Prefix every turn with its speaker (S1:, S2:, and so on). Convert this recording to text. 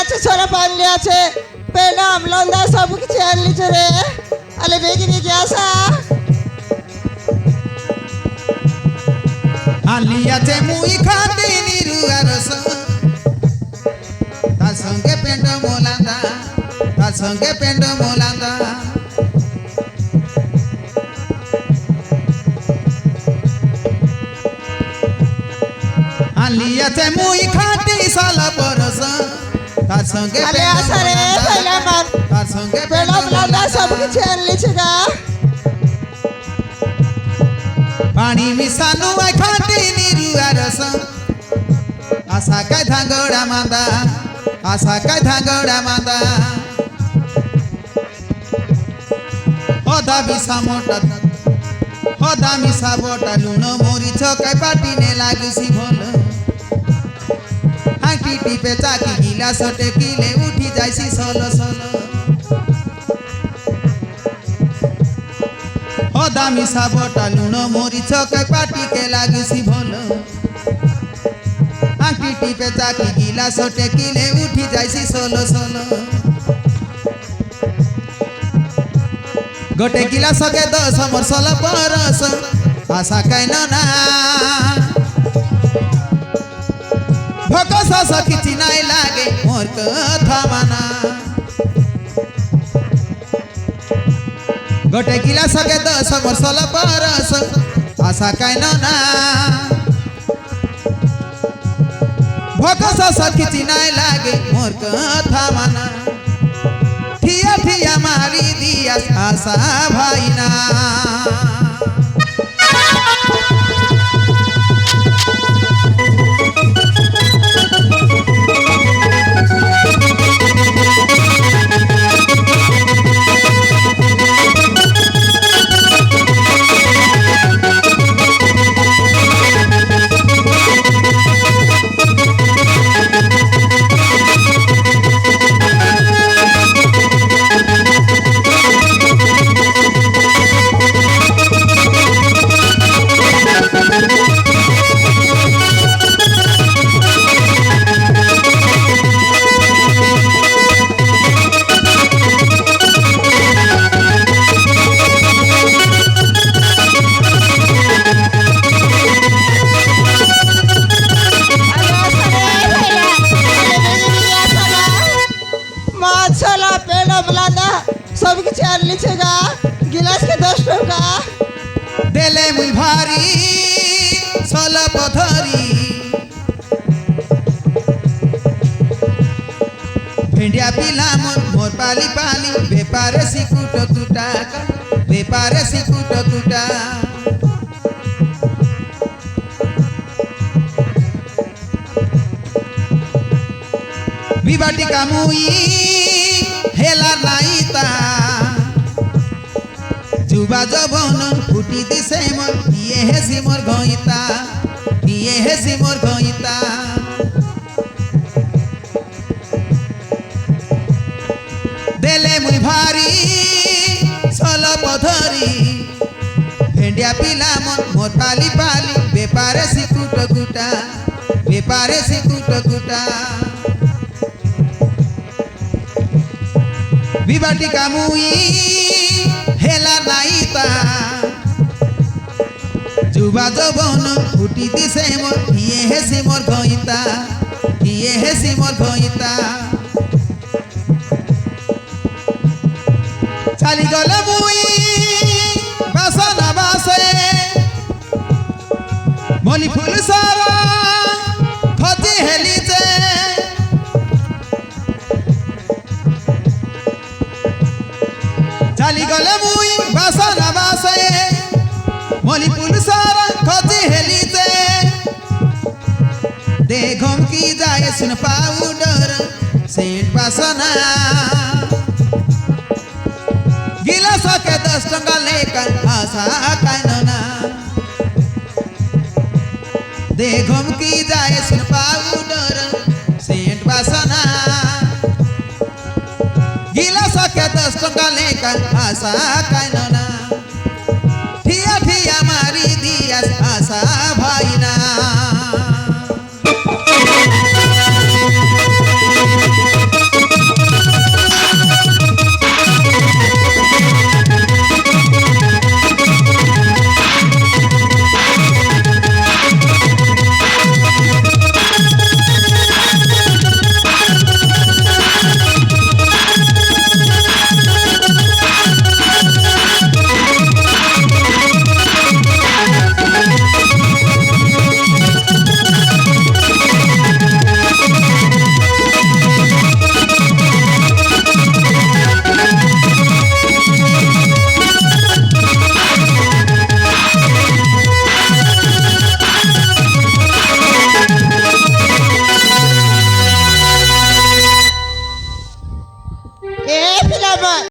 S1: আছে ছোরা পানলি আছে পেলাম লন্দা সব কিছু আনলিছে রে আলে বেগি বেগি আসা
S2: আনলি আছে মুই খাতে নিরু আরস তার সঙ্গে পেন্ড মোলান্দা তার সঙ্গে পেন্ড মোলান্দা আনলি আছে মুই খাতে সালা পরস তার সঙ্গে
S1: আলে আসা রে পেলাম
S2: তার সঙ্গে
S1: পেলাম লন্দা সব কিছু আনলিছে গা
S2: পানি মিশানো খাতে নিরু আরস আশা কায় ধাঙ্গড়া মান্দা আশা কায় ধাঙ্গড়া মান্দা হদা মিশা মোটা হদা মিশা বটা লুণ মরিচ কায় পাটিনে লাগুছি ভল হাঁটি টিপে চাকি গিলাস টেকিলে উঠি যাইছি সল সল হদা মিশা বটা লুণ মরিচ কায় পাটিকে লাগুছি ভল হাঁটি টিপে চাকি গিলাস টেকিলে উঠি যাইছি সল সল গোটে গিলাসকে 10 মোর 16 বরস আশা কাইন না ভোক শস কিছু নাই লাগে মোর কথা মানা গোটে গিলাসকে 10 মোর 16 বরস আশা কাইন না ভোক শস কিছু নাই লাগে মোর কথা মানা ঠিয়া ঠিয়া মারি দিয়া আশা ভাইনা
S1: सब कुछ आनलिছে গা गिलास के 10 টাকা
S2: देले मुई भारी सल पथरी भेंडिया पिला मोर पाली पाली बेपारे सिकुट कुटा बेपारे सिकुट कुटा विबाटी कामुई हेला नाइता जुबा जबन फुटी दिसे मोर ये हे सिमोर गइता ये हे सिमोर गइता देले मुई भारी सल पथरी भेंडिया पिला मोर पाली पाली बेपारे सिकुट गुटा बेपारे सिकुट गुटा विबाटी कामुई हेला नाइता जुबा जबन फुटी दिसे मोर ये हे सिमोर गइता ये हे सिमोर गइता चाली गले मुई बासना बासे मली फूल सारा खती हेलिचे चाली गले मुई बासना बासे मली फूल सारा खती हेलिचे देखम की जाए सुन पाउडर सेंट बासना गिलास के 10 टका लेकर आशा कानना देखम की जाए सुन पाउडर सेंट का आशा कायन ना ठिया ठिया मारी दियास आशा भाई